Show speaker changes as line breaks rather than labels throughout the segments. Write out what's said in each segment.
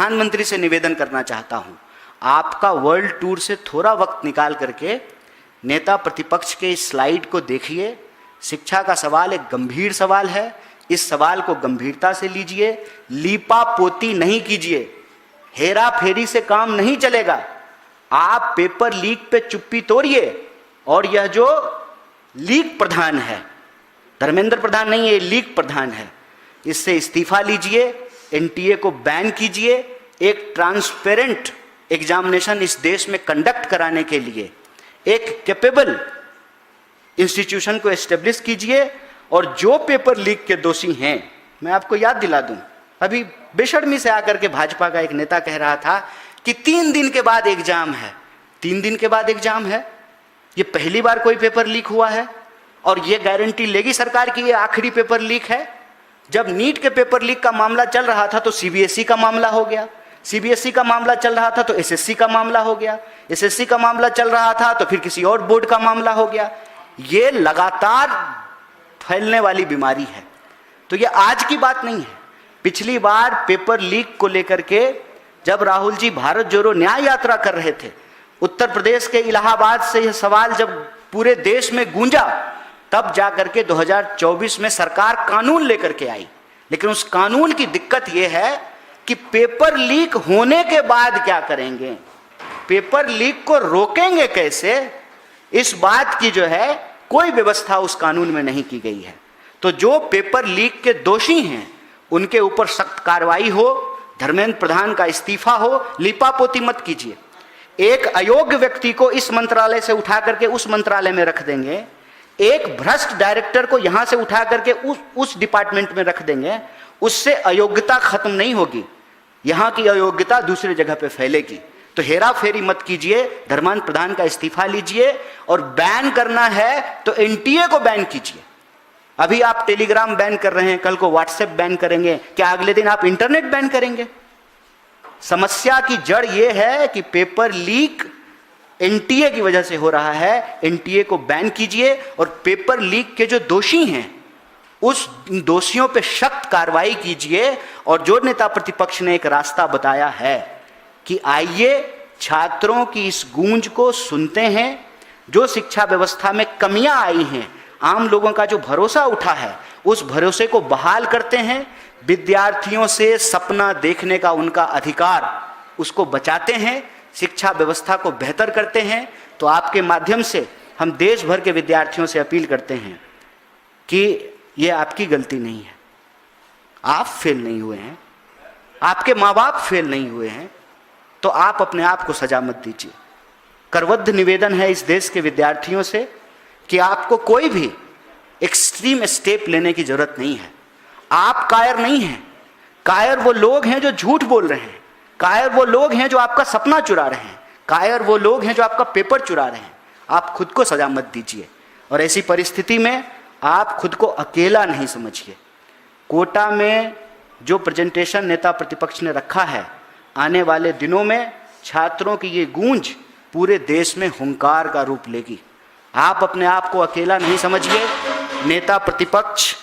प्रधानमंत्री से निवेदन करना चाहता हूं, आपका वर्ल्ड टूर से थोड़ा वक्त निकाल करके नेता प्रतिपक्ष के इस स्लाइड को देखिए। शिक्षा का सवाल एक गंभीर सवाल है, इस सवाल को गंभीरता से लीजिए, लीपा पोती नहीं कीजिए, हेरा फेरी से काम नहीं चलेगा। आप पेपर लीक पे चुप्पी तोड़िए, और यह जो लीक प्रधान है, धर्मेंद्र प्रधान नहीं है, लीक प्रधान है, इससे इस्तीफा लीजिए, एनटीए को बैन कीजिए, एक ट्रांसपेरेंट एग्जामिनेशन इस देश में कंडक्ट कराने के लिए एक कैपेबल इंस्टीट्यूशन को एस्टेब्लिश कीजिए। और जो पेपर लीक के दोषी हैं, मैं आपको याद दिला दूं, अभी बेशर्मी से आकर के भाजपा का एक नेता कह रहा था कि 3 दिन के बाद एग्जाम है। 3 दिन के बाद एग्जाम है? ये पहली बार कोई पेपर लीक हुआ है? और ये गारंटी लेगी सरकार कि ये आखिरी पेपर लीक है? जब नीट के पेपर लीक का मामला चल रहा था तो सीबीएसई का मामला हो गया, सीबीएसई का मामला चल रहा था तो एसएससी का मामला हो गया, एसएससी का मामला चल रहा था तो फिर किसी और बोर्ड का मामला हो गया। ये लगातार फैलने वाली बीमारी है। तो ये आज की बात नहीं है। पिछली बार पेपर लीक को लेकर के जब राहुल जी भारत जोड़ो न्याय यात्रा कर रहे थे, उत्तर प्रदेश के इलाहाबाद से यह सवाल जब पूरे देश में गूंजा, तब जाकर के 2024 में सरकार कानून लेकर के आई। लेकिन उस कानून की दिक्कत यह है कि पेपर लीक होने के बाद क्या करेंगे, पेपर लीक को रोकेंगे कैसे, इस बात की जो है कोई व्यवस्था उस कानून में नहीं की गई है। तो जो पेपर लीक के दोषी हैं उनके ऊपर सख्त कार्रवाई हो, धर्मेंद्र प्रधान का इस्तीफा हो, लिपापोती मत कीजिए। एक अयोग्य व्यक्ति को इस मंत्रालय से उठा करके उस मंत्रालय में रख देंगे, एक भ्रष्ट डायरेक्टर को यहां से उठा करके उस डिपार्टमेंट में रख देंगे, उससे अयोग्यता खत्म नहीं होगी, यहां की अयोग्यता दूसरी जगह पे फैलेगी। तो हेरा फेरी मत कीजिए, धर्मेंद्र प्रधान का इस्तीफा लीजिए, और बैन करना है तो एनटीए को बैन कीजिए। अभी आप टेलीग्राम बैन कर रहे हैं, कल को व्हाट्सएप बैन करेंगे, क्या अगले दिन आप इंटरनेट बैन करेंगे? समस्या की जड़ यह है कि पेपर लीक एनटीए की वजह से हो रहा है, एनटीए को बैन कीजिए, और पेपर लीक के जो दोषी हैं उस दोषियों पे सख्त कार्रवाई कीजिए। और जो नेता प्रतिपक्ष ने एक रास्ता बताया है कि आइए छात्रों की इस गूंज को सुनते हैं, जो शिक्षा व्यवस्था में कमियां आई हैं, आम लोगों का जो भरोसा उठा है, उस भरोसे को बहाल करते हैं, विद्यार्थियों से सपना देखने का उनका अधिकार उसको बचाते हैं, शिक्षा व्यवस्था को बेहतर करते हैं। तो आपके माध्यम से हम देश भर के विद्यार्थियों से अपील करते हैं कि ये आपकी गलती नहीं है, आप फेल नहीं हुए हैं, आपके माँ बाप फेल नहीं हुए हैं, तो आप अपने आप को सजा मत दीजिए। करबद्ध निवेदन है इस देश के विद्यार्थियों से कि आपको कोई भी एक्सट्रीम स्टेप लेने की जरूरत नहीं है। आप कायर नहीं हैं, कायर वो लोग हैं जो झूठ बोल रहे हैं, कायर वो लोग हैं जो आपका सपना चुरा रहे हैं, कायर वो लोग हैं जो आपका पेपर चुरा रहे हैं। आप खुद को सजा मत दीजिए, और ऐसी परिस्थिति में आप खुद को अकेला नहीं समझिए। कोटा में जो प्रेजेंटेशन नेता प्रतिपक्ष ने रखा है, आने वाले दिनों में छात्रों की ये गूंज पूरे देश में हुंकार का रूप लेगी। आप अपने आप को अकेला नहीं समझिए। नेता प्रतिपक्ष,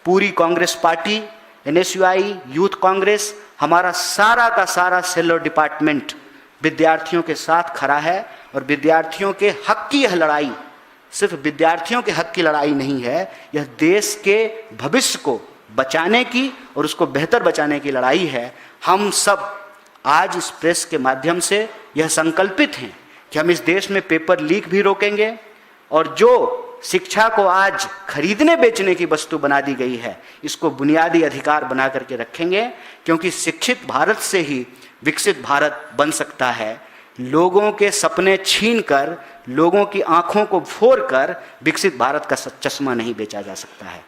पूरी Congress party, NSUI, youth Congress, हमारा सारा का सारा सेलर डिपार्टमेंट विद्यार्थियों के साथ खड़ा है। और विद्यार्थियों के हक की यह लड़ाई सिर्फ विद्यार्थियों के हक की लड़ाई नहीं है, यह देश के भविष्य को बचाने की और उसको बेहतर बचाने की लड़ाई है। हम सब आज इस प्रेस के माध्यम से यह संकल्पित हैं कि हम इस देश में पेपर लीक भी रोकेंगे, और जो शिक्षा को आज खरीदने बेचने की वस्तु बना दी गई है, इसको बुनियादी अधिकार बना करके रखेंगे, क्योंकि शिक्षित भारत से ही विकसित भारत बन सकता है। लोगों के सपने छीनकर, लोगों की आंखों को फोड़कर विकसित भारत का चश्मा नहीं बेचा जा सकता है।